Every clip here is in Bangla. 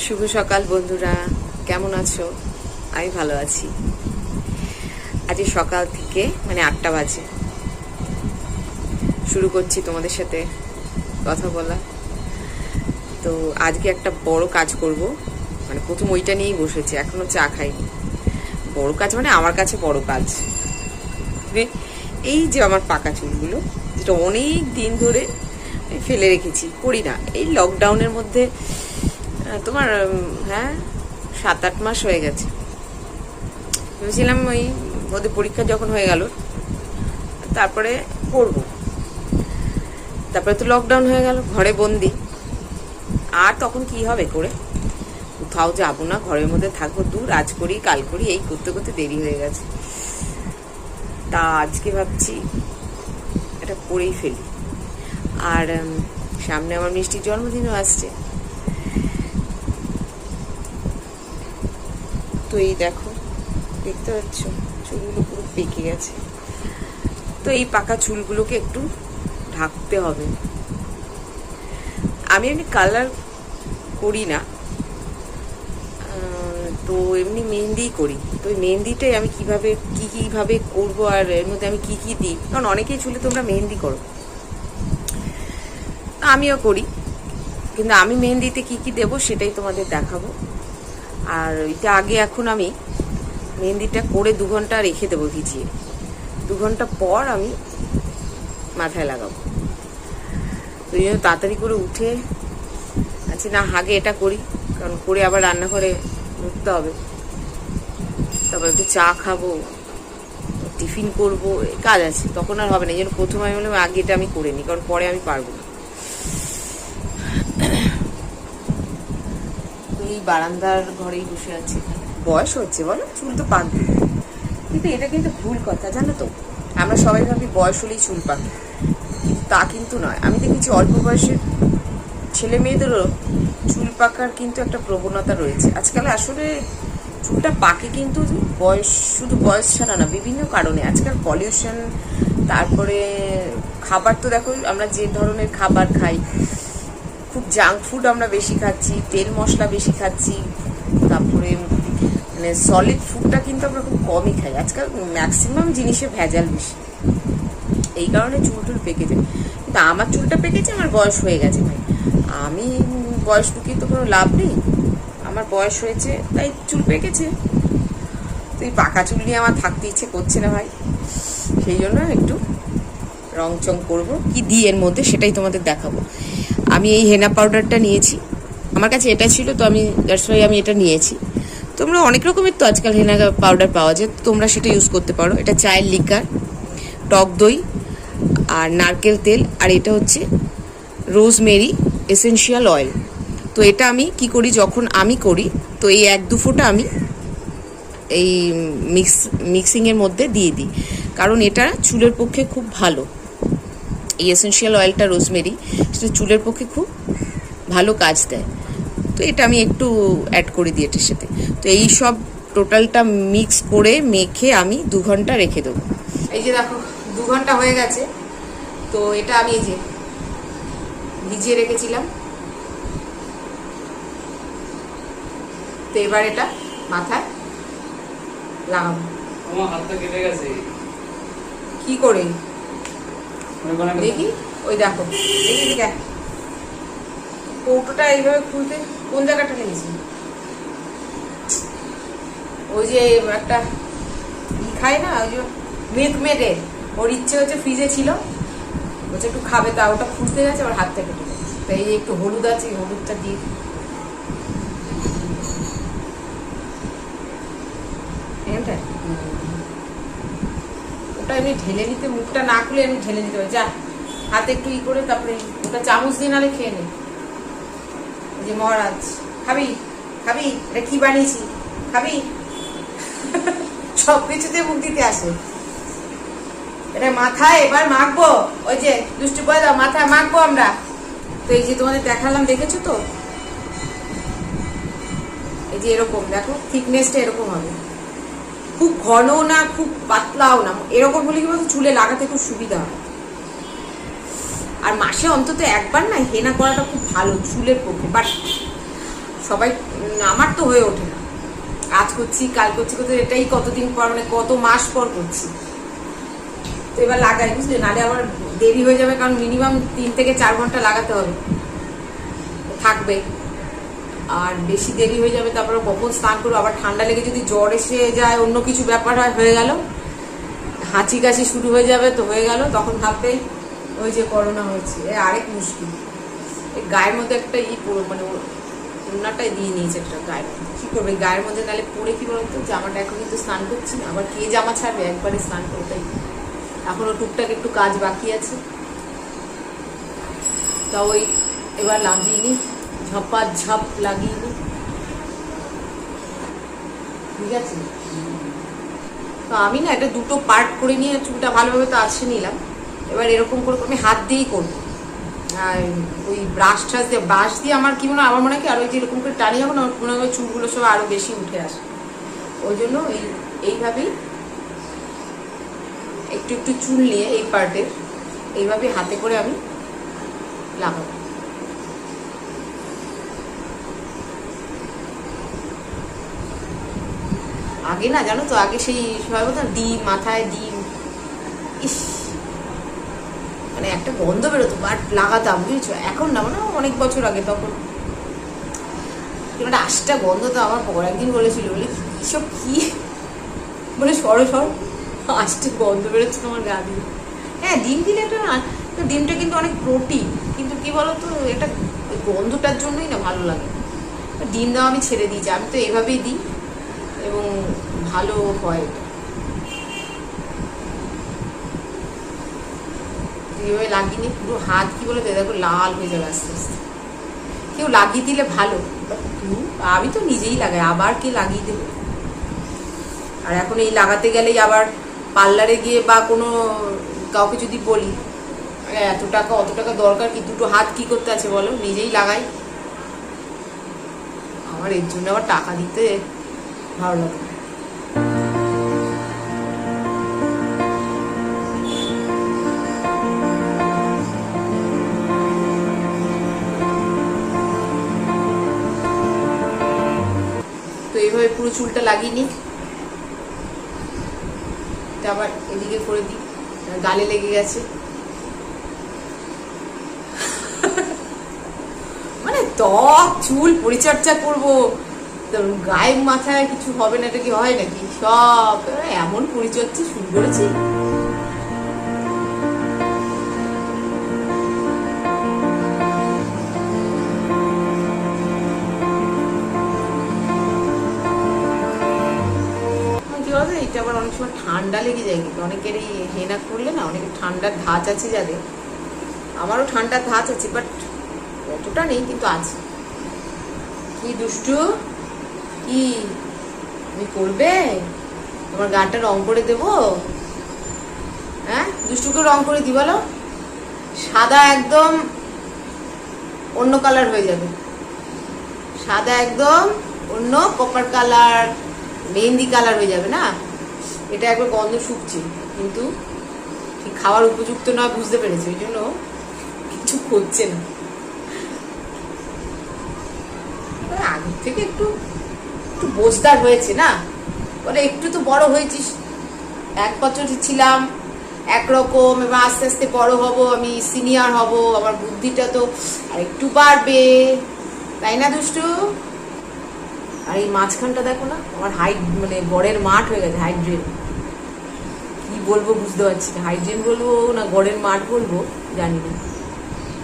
শুভ সকাল বন্ধুরা, কেমন আছো? আমি ভালো আছি। আজ সকাল থেকে মানে 8টা বাজে শুরু করছি তোমাদের সাথে কথা বলা। তো আজকে একটা বড় কাজ করব, মানে প্রথম ওইটা নিয়েই বসেছি, এখনো চা খাইনি। বড় কাজ মানে আমার কাছে বড় কাজ এই যে আমার পাকা চুলগুলো, যেটা অনেক দিন ধরে ফেলে রেখেছি, করি না। এই লকডাউনের মধ্যে তোমার 7-8 মাস হয়ে গেছে। ভেবেছিলাম ওই ওদের পরীক্ষা যখন হয়ে গেল তারপরে করব, তারপরে তো লকডাউন হয়ে গেল, ঘরে বন্দি। আর তখন কি হবে করে, কোথাও যাবো না, ঘরের মধ্যে থাকবো, দূর আজ করি কাল করি, এই করতে করতে দেরি হয়ে গেছে। তা আজকে ভাবছি এটা করেই ফেলি। আর সামনে আমার মিষ্টির জন্মদিনও আসছে। তো এই দেখো, দেখতে পাচ্ছ চুলগুলো পুরো পেকে গেছে। তো এই পাকা চুলগুলোকে একটু ঢাকতে হবে। আমি এমনি কালার করি না, তো এমনি মেহেন্দিই করি। তো ওই মেহেন্দিটাই আমি কিভাবে করবো আর এর মধ্যে আমি কি দিই, কারণ অনেকেই চুলে তোমরা মেহেন্দি করো, আমিও করি, কিন্তু আমি মেহেন্দিতে কি দেবো সেটাই তোমাদের দেখাবো। আর এটা আগে এখন আমি মেহেন্দিটা করে 2 ঘন্টা রেখে দেবো ভিজিয়ে, 2 ঘন্টা পর আমি মাথায় লাগাবো। তো এই জন্য তাড়াতাড়ি করে উঠে আচ্ছা না আগে এটা করি, কারণ করে আবার রান্নাঘরে ঢুকতে হবে, তারপর একটু চা খাবো, টিফিন করবো, কাজ আছে, তখন আর হবে না। এই জন্য প্রথমে আমি বললাম আগে এটা আমি করে নিই, কারণ পরে আমি পারবো না। এই বারান্দার ঘরেই বসে আছি। বয়স হচ্ছে বলো, চুল তো পাকবে, কিন্তু এটা কিন্তু ভুল কথা, জানো তো। আমরা সবাই ভাবি বয়স হলেই চুল পাকে, তা কিন্তু নয়। আমি দেখেছি অল্প বয়সের ছেলে মেয়েদেরও চুল পাকার কিন্তু একটা প্রবণতা রয়েছে আজকাল। আসলে চুলটা পাকে কিন্তু শুধু বয়স ছাড়া না, বিভিন্ন কারণে। আজকাল পলিউশন, তারপরে খাবার তো দেখো, আমরা যে ধরনের খাবার খাই, খুব জাঙ্ক ফুড আমরা বেশি খাচ্ছি, তেল মশলা বেশি খাচ্ছি, তারপরে মানে সলিড ফুডটা কিন্তু আমরা খুব কমই খাই। আজকাল ম্যাক্সিমাম জিনিসে ভেজাল বেশি, এই কারণে চুল পেকে যায়। কিন্তু আমার চুলটা পেকেছে, আমার বয়স হয়ে গেছে ভাই। আমি বয়স লুকিয়ে তো কোনো লাভ নেই, আমার বয়স হয়েছে তাই চুল পেকেছে। তো এই পাকা চুল নিয়ে আমার থাকতে ইচ্ছে করছে না ভাই, সেই জন্য একটু রং চং করবো। কি দিই এর মধ্যে সেটাই তোমাদের দেখাবো। আমি এই হেনা পাউডারটা নিয়েছি, আমার কাছে এটা ছিল, তো আমি দ্যাটস ওয়াই আমি এটা নিয়েছি। তোমরা অনেক রকমের তো আজকাল হেনা পাউডার পাওয়া যায়, তোমরা সেটা ইউজ করতে পারো। এটা চায়ের লিকার, টক দই আর নারকেল তেল, আর এটা হচ্ছে রোজমেরি এসেনশিয়াল অয়েল। তো এটা আমি কি করি, যখন আমি করি তো এই 1-2 ফোঁটা আমি এই মিক্সিংয়ের মধ্যে দিয়ে দিই, কারণ এটা চুলের পক্ষে খুব ভালো। এই এসেনশিয়াল অয়েলটা রোজমেরি, সেটা চুলের পক্ষে খুব ভালো কাজ দেয়। তো এটা আমি একটু অ্যাড করে দিই এটার সাথে। তো এই সব টোটালটা মিক্স করে মেখে আমি 2 ঘন্টা রেখে দেবো। এই যে দেখো 2 ঘন্টা হয়ে গেছে। তো এটা আমি এই যে ভিজিয়ে রেখেছিলাম, তো এবার এটা মাথায় লাগাবো। আমার হাতটা কেটে গেছে। কি করে দেখি, ওই দেখো, দেখি দেখ কৌটোটা এইভাবে খুলতে কোন জায়গাটা লেগেছে। ওই যে একটা খায় না, ওই যে মিল্ক মেডে, ওর ইচ্ছে হচ্ছে ফ্রিজে ছিল, বলছে একটু খাবে, তা ওটা খুলতে গেছে, ওর হাত থেকে কেটে গেছে। তো এই একটু হলুদ আছে, হলুদটা দিয়ে ওটা এমনি ঢেলে নিতে, মুখটা না খুলে এমনি ঢেলে নিতে হবে। যা হাতে একটু করে, তারপরে ওটা চামচ দিয়ে নালে খেয়ে নে। যে মহারাজ খাবি খাবি, এটা কি বানিয়েছি খাবি, সব কিছুতে মুখ দিতে আসে। এটা মাথায় এবার মাখবো, ওই যে দুষ্টু বয় দাও, মাথায় মাখবো আমরা। তো এই যে তোমাদের দেখালাম, দেখেছো তো, এই যে এরকম দেখো, থিকনেসটা এরকম হবে, খুব ঘনও না খুব পাতলাও না, এরকম হলে কি বলতো চুলে লাগাতে খুব সুবিধা হয়। আর মাসে অন্তত একবার না হেনা করাটা খুব ভালো চুলের পক্ষে। বাট সবাই আমার তো হয়ে ওঠে না, আজ করছি কাল করছি করতে, এটাই কতদিন পর মানে কত মাস পর করছি। তো এবার লাগাই, বুঝলি, নাহলে আবার দেরি হয়ে যাবে, কারণ মিনিমাম 3 থেকে 4 ঘন্টা লাগাতে হবে, থাকবে। আর বেশি দেরি হয়ে যাবে, তারপরে কখন স্নান করবো, আবার ঠান্ডা লেগে যদি জ্বর এসে যায়, অন্য কিছু ব্যাপার হয়, হয়ে গেল, হাঁচি কাশি শুরু হয়ে যাবে, তো হয়ে গেল, তখন ভাববে ওই যে করোনা হয়েছে। আরেক মুশকিল, এই গায়ের মধ্যে একটা মানে ওনাটাই দিয়ে নিয়েছে একটা গায়ের মধ্যে, কি করবে গায়ের মধ্যে, নাহলে পরে কি বলতো, জামাটা এখন কিন্তু স্নান করছি না, আবার কে জামা ছাড়বে, একবারে স্নান করতেই। এখনো টুকটাক একটু কাজ বাকি আছে, তা ওই এবার লাগিয়ে নি, ঝপাঝপ লাগিয়ে নি, ঠিক আছে। তো আমি না এটা দুটো পার্ট করে নিয়ে চুলটা ভালোভাবে তো আসে নিলাম, এবার এরকম করে আমি হাত দিয়েই করবো, আর ওই ব্রাশ ট্রাশ দিয়ে, ব্রাশ দিয়ে আমার কি মনে হয়, আমার মনে হয় কি, আর ওই যে এরকম করে টানি যখন আমার মনে হয় চুলগুলো সব আরো বেশি উঠে আসে, ওই জন্য এইভাবেই একটু একটু চুল নিয়ে এই পার্টের এইভাবে হাতে করে আমি লাগাবো। আগে না জানো তো, আগে সেই সবাই বলতো ডিম মাথায় ডিম, ইস মানে একটা গন্ধ বেরোতো, বাট লাগাতাম, বুঝেছো। এখন না, মানে অনেক বছর আগে, তখন একটা আশটা গন্ধ। তো আমার পর একদিন বলেছিল, বলে এসব কি, বলে সরো আশটা গন্ধ বেরোচ্ছে তোমার গা দিয়ে। হ্যাঁ, ডিম দিলে একটা না, তো ডিমটা কিন্তু অনেক প্রোটিন, কিন্তু কি বলতো, এটা গন্ধটার জন্যই না ভালো লাগে। ডিম দেওয়া আমি ছেড়ে দিয়েছি, আমি তো এইভাবেই দিই এবং ভালো হয় এটা। এইভাবে লাগিয়ে নিই, পুরো হাত কি বলে দেখো লাল হয়ে যাবে আস্তে আস্তে। কেউ লাগিয়ে দিলে ভালো, আমি তো নিজেই লাগাই, আবার কে লাগিয়ে দেবো। আর এখন এই লাগাতে গেলেই আবার পার্লারে গিয়ে বা কোনো কাউকে যদি বলি, এত টাকা অত টাকা দরকার কি, দুটো হাত কি করতে আছে বলো, নিজেই লাগাই। আমার এর জন্য আবার টাকা দিতে ভালো লাগে। তো এইভাবে পুরো চুলটা লাগিয়ে নিই, আবার এদিকে করে দিই, গালে লেগে গেছে। মানে ত্বক চুল পরিচর্যা করবো, গায়ে মাথায় কিছু হবে না, এটা কি হয় নাকি, সব এমন পরিচর্যা শুরু করেছি। এটা আবার অনেক সময় ঠান্ডা লেগে যায়, কিন্তু অনেকের এই হেনা করলে না, অনেকের ঠান্ডার ধাঁচ আছে যাদের, আমারও ঠান্ডার ধাঁচ আছে, বাট অতটা নেই, কিন্তু আছে। কি দুষ্টু, কি তুমি করবে, তোমার গাটা রং করে দেবো? হ্যাঁ, দুষ্টুকে রং করে দি, বলো। সাদা একদম অন্য কালার হয়ে যাবে, সাদা একদম অন্য কপার কালার, মেহেন্দি কালার হয়ে যাবে না। এটা একবার গন্ধ শুকছে, কিন্তু ঠিক খাওয়ার উপযুক্ত না, বুঝতে পেরেছি, ওই জন্য কিছু করছে না। আগের থেকে একটু একটু বোঝদার হয়েছে না, বলে একটু তো বড় হয়েছিস। 1 বছর ছিলাম একরকম, এবার আস্তে আস্তে বড় হব, আমি সিনিয়র হব, আমার বুদ্ধিটা তো আর একটু বাড়বে, তাই না দুষ্টু? আর এই মাঝখানটা দেখো না, আমার হাইট মানে গড়ের মাঠ হয়ে গেছে, হাইড্রেন। কি বলবো বুঝতে পারছি না, হাইড্রেন বলবো না গড়ের মাঠ বলবো জানি না,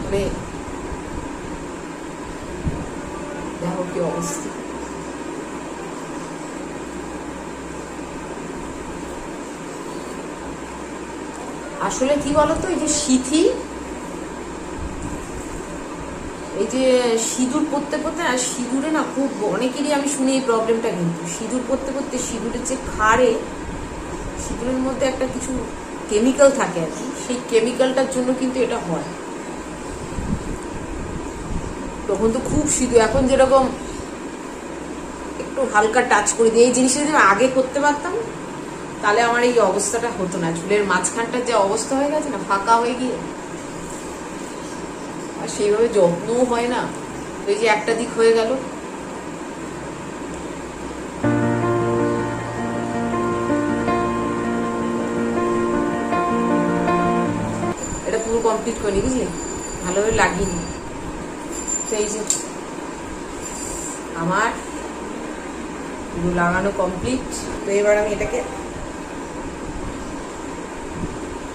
মানে দেখো কি অবস্থা। আসলে কি বলতো, এই যে সিঁথি, এই যে সিঁদুর পরতে পরতে না, সিঁদুরে না খুব অনেকেরই আমি শুনি এই প্রবলেমটা, কিন্তু সিঁদুর পরতে পরতে সিঁদুরের যে খাড়ে, সিঁদুরের মধ্যে একটা কিছু কেমিক্যাল থাকে আর কি, সেই কেমিক্যালটার জন্য কিন্তু এটা হয়। তখন তো খুব সিঁদুর, এখন যেরকম একটু হালকা টাচ করে দিই, এই জিনিসটা যদি আমি আগে করতে পারতাম, তাহলে আমার এই অবস্থাটা হতো না। চুলের মাঝখানটার যে অবস্থা হয়ে গেছে না, ফাঁকা হয়ে গিয়ে, আর সেইভাবে যত্নও হয় না, ওই যে একটা দিক হয়ে গেল, কমপ্লিট করি, বুঝলি, ভালোভাবে লাগিনি। তো এই যে আমার লাগানো কমপ্লিট। তো এবার আমি এটাকে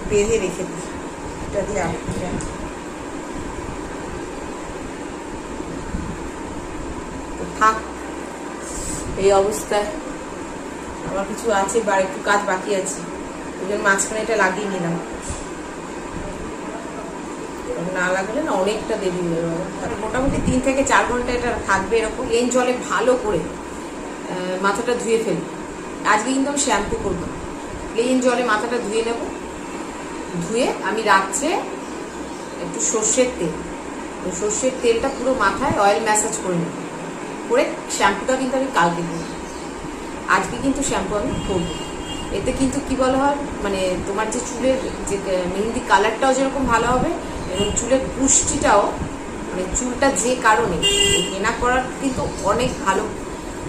বেঁধে রেখে দিই, এটা দিয়ে থাক এই অবস্থায়। আমার কিছু আছে বা একটু কাজ বাকি আছে, ওই জন্য মাঝখানে এটা লাগিয়ে নিলাম। না লাগলে না অনেকটা দেরি হয়ে যাবে। মোটামুটি 3 থেকে 4 ঘন্টা এটা থাকবে এরকম। প্লেন জলে ভালো করে মাথাটা ধুয়ে ফেলবো। আজকে কিন্তু আমি শ্যাম্পু করবো, প্লেন জলে মাথাটা ধুয়ে নেব। ধুয়ে আমি রাত্রে একটু সর্ষের তেল, ওই সর্ষের তেলটা পুরো মাথায় অয়েল ম্যাসাজ করে নেব। করে শ্যাম্পুটা কিন্তু আমি কালকে করবো, আজকে কিন্তু শ্যাম্পু আমি করবো। এতে কিন্তু কি বলা হয়, মানে তোমার যে চুলের যে মেহেন্দি কালারটাও যেরকম ভালো হবে এবং চুলের পুষ্টিটাও, মানে চুলটা যে কারণে হেনা করার কিন্তু অনেক ভালো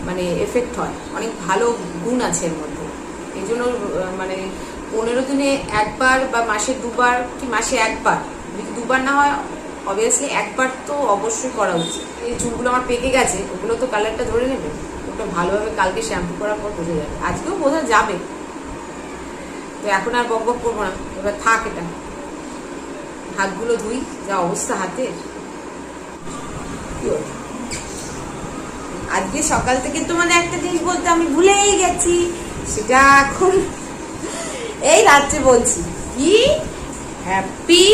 মানে এফেক্ট হয়, অনেক ভালো গুণ আছে এর মধ্যে। এই জন্য মানে 15 দিনে একবার বা মাসে 2বার কি মাসে 1বার, 2বার না হয় অবভিয়াসলি 1বার তো অবশ্যই করা উচিত। এই চুলগুলো আমার পেকে গেছে, ওগুলো তো কালারটা ধরে নেবে, ওটা ভালোভাবে কালকে শ্যাম্পু করার পর বোঝা যাবে, আজকেও বোঝা যাবে। তো এখন আর বক বক করবো না, এবার থাক। এটা হাতগুলো ধুই, যা অবস্থা হাতের। আজকে সকাল থেকে তোমাদের একটা জিনিস বলতে আমি ভুলেই গেছি, সেটা এখন এই রাত্রে বলছি। কি হ্যাপি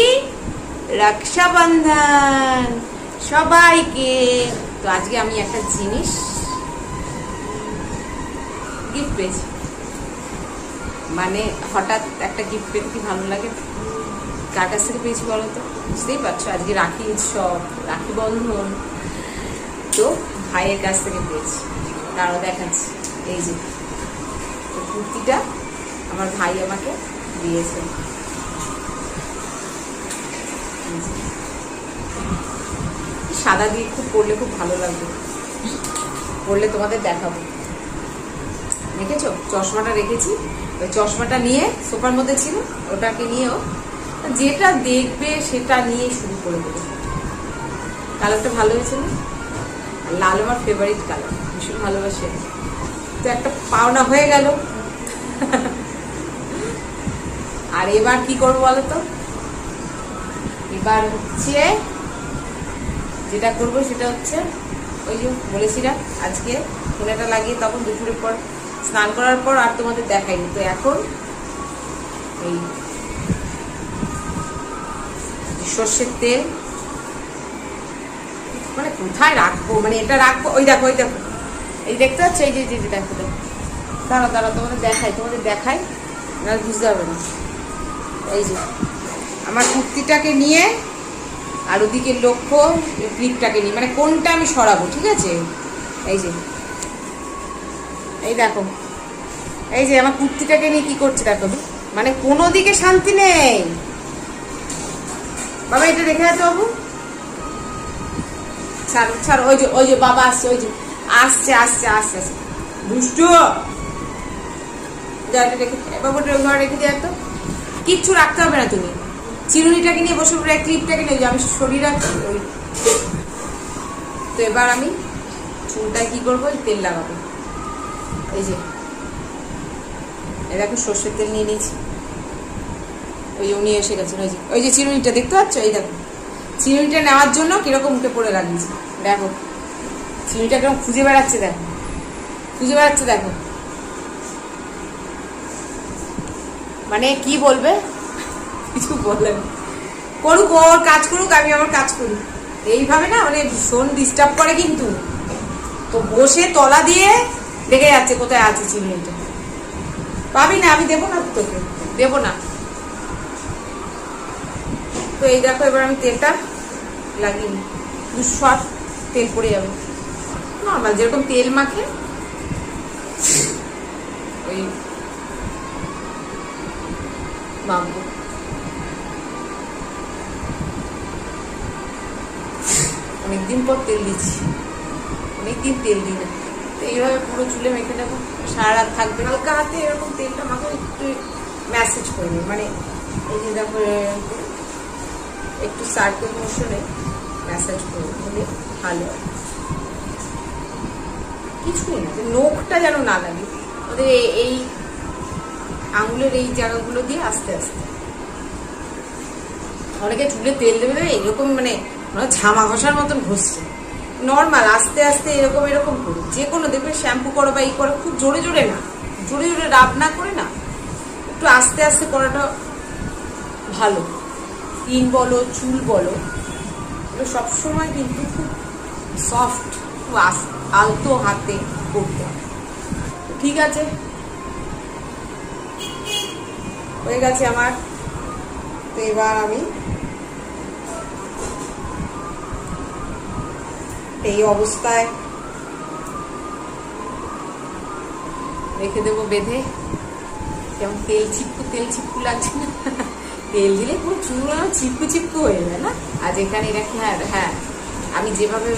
রক্ষাবন্ধন সবাইকে। তো আজকে আমি একটা জিনিস গিফট পেয়েছি, মানে হঠাৎ একটা গিফট পেতে কি ভালো লাগে। কার কাছ থেকে পেয়েছি বলো তো? বুঝতেই পারছো, আজকে রাখি উৎসব, রাখি বন্ধন। তো ভাইয়ের কাছ থেকে পেয়েছি, তারও দেখাচ্ছি। এই যে কুর্তিটা আমার ভাই আমাকে দিয়েছে, সাদা দিয়ে খুব পরলে খুব ভালো লাগবে, পরলে তোমাদের দেখাবো। দেখেছো চশমাটা রেখেছি, ওই চশমাটা নিয়ে সোফার মধ্যে ছিল, ওটাকে নিয়েও যেটা দেখবে সেটা নিয়ে শুরু করে দেবে। কালারটা ভালো হয়েছে না? লাল আমার ফেভারিট কালার, ভীষণ ভালোবাসে। তো একটা পাওনা হয়ে গেল। আর এবার কি করবো বলো তো? এবার হচ্ছে যেটা করবো সেটা হচ্ছে ওই যে বলেছি না, আজকে ফোনেটা লাগিয়ে তখন দুপুরের পর স্নান করার পর আর তোমাদের দেখাইনি। তো এখন এই সর্ষের তেল, মানে কোথায় রাখবো, মানে এটা রাখবো, ওই দেখো এই দেখতে পাচ্ছ, এই যে দেখো দাঁড়া তোমাদের দেখাই না, বুঝতে হবে না। এই যে আমার কুর্তিটাকে নিয়ে আর ওদিকে লক্ষ্য ক্লিপটাকে নিয়ে, মানে কোনটা আমি সরাবো, ঠিক আছে? এই যে এই দেখো, এই যে আমার কুর্তিটাকে নিয়ে কি করছে দেখো, মানে কোনো দিকে শান্তি নেই। বাবা এটা রেখে আছে বাবু, ছাড়। ওই যে বাবা আসছে, ওই যে আসছে দুষ্টু। বাবুটা ঘরে রেখে দিয়ে তো কিচ্ছু রাখতে হবে না, তুমি চিরুনিটাকে নিয়ে বসে পড়ে, ক্লিপটাকে নিয়ে আমি শরীর রাখছি। তো এবার আমি চুলটায় কি করবো, তেল লাগাবো। এই যে দেখো সর্ষের তেল নিয়ে নিয়েছি, ওই উনি এসে গেছেন। ওই যে চিরুনিটা দেখতে পাচ্ছ, এই দেখো চিরুনিটা নেওয়ার জন্য কিরকম মুখে পড়ে লাগিয়েছি। দেখো চিরুনিটা কিরকম খুঁজে বেড়াচ্ছে, দেখো মানে কি বলবে, কিছু বললেন। করুক, ওর কাজ করুক, আমি আমার কাজ করি। এইভাবে না মানে ভীষণ ডিস্টার্ব করে কিন্তু। তো বসে তলা দিয়ে দেখে যাচ্ছে কোথায় আছে চিরুনিটা, পাবি না, আমি দেবো না তোকে, দেবো না। তো এই দেখো এবার আমি তেলটা লাগিয়ে নিই, 2 শট তেল পড়ে যাবে, নর্মাল যেরকম তেল মাখে ওই মাখবো। অনেকদিন পর তেল দিচ্ছি, অনেকদিন তেল দিই না। তো এইভাবে পুরো চুলে মেখে নেবো, সারা রাত থাকবে। হালকা হাতে এরকম তেলটা মাখো, একটু ম্যাসেজ করে নিই, মানে এই যে দেখো একটু সার্কেল মোশনে ম্যাসাজ করবো, তাহলে ভালো হয়। কিছুই না, নখটা যেন না লাগে ওদের এই আঙুলের এই জায়গাগুলো দিয়ে আস্তে আস্তে। অনেকে চুলে তেল দেবে এরকম মানে ঝামা ঘষার মতন ঘষছে, নর্মাল আস্তে আস্তে এরকম এরকম করো। যে কোনো দেখবে শ্যাম্পু করো বা ই করো, খুব জোরে জোরে না, জোরে জোরে রাব না করে না, একটু আস্তে আস্তে করাটা ভালো। স্কিন বলো চুল বলো এগুলো সবসময় কিন্তু খুব সফট, খুব আলতো হাতে করতে হবে। ঠিক আছে, হয়ে গেছে আমার। তো এবার আমি এই অবস্থায় রেখে দেবো বেঁধে। যেমন তেল চিপকু লাগছে না? তেল দিলে পুরো চুল চিপকু চিপকু হয়ে যায় না? আজ এখানে রাখি। হ্যাঁ হ্যাঁ, আমি যেভাবে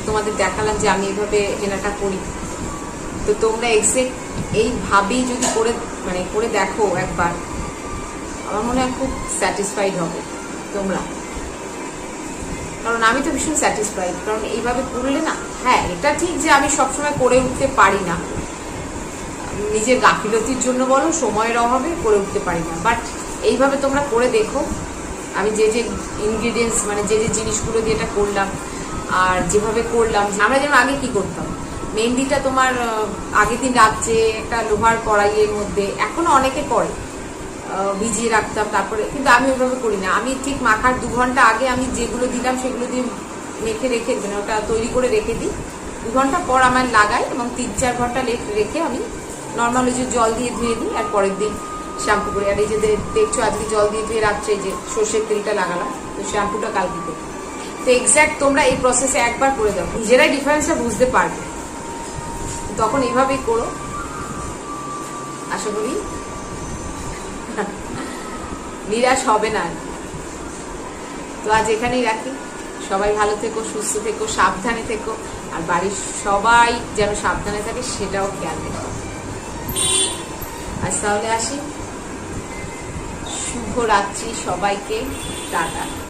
তোমাদের দেখালাম যে আমি এভাবে কেনাটা করি, তো তোমরা এইভাবেই যদি করে দেখো একবার, আমার মনে হয় খুব স্যাটিসফাইড হবে তোমরা। কারণ আমি তো ভীষণ স্যাটিসফাইড, কারণ এইভাবে করলে না, হ্যাঁ এটা ঠিক যে আমি সবসময় করে উঠতে পারি না, নিজের গাফিলতির জন্য বলো, সময়ের অভাবে করে উঠতে পারি না, বাট এইভাবে তোমরা করে দেখো। আমি যে ইনগ্রিডিয়েন্টস যে জিনিসগুলো দিয়ে এটা করলাম আর যেভাবে করলাম, আমরা যেমন আগে কি করতাম, মেহেন্দিটা তোমার আগের দিন রাত্রে একটা লোহার কড়াইয়ের মধ্যে, এখনো অনেকে করে, ভিজিয়ে রাখতাম, তারপরে কিন্তু আমি ওইভাবে করি না। আমি ঠিক মাখার 2 ঘন্টা আগে আমি যেগুলো দিলাম সেগুলো দিয়ে মেখে রেখে ওটা তৈরি করে রেখে দিই। 2 ঘন্টা পর আমার লাগাই এবং 3-4 ঘন্টা রেখে আমি নর্মাল ওই যে জল দিয়ে ধুয়ে দিই আর পরের দিন শ্যাম্পু করে। আর এই যে দেখছো আজকে জল দিয়ে ধুয়ে রাত্রে যে সর্ষের তেলটা লাগালাম, তো শ্যাম্পুটা কালকে করি। তো এক্স্যাক্ট তোমরা এই প্রসেসে একবার করে দাও, নিজেরাই ডিফারেন্সটা বুঝতে পারবে। তখন এইভাবেই করো, আশা করি নিরাশ হবে না। তো আজ এখানেই রাখি। সবাই ভালো থেকো, সুস্থ থেকো, সাবধানে থেকো, আর বাড়ির সবাই যেন সাবধানে থাকে সেটাও খেয়াল রেখো। আজ তাহলে আসি, শুভ রাত্রি সবাইকে, টাটা।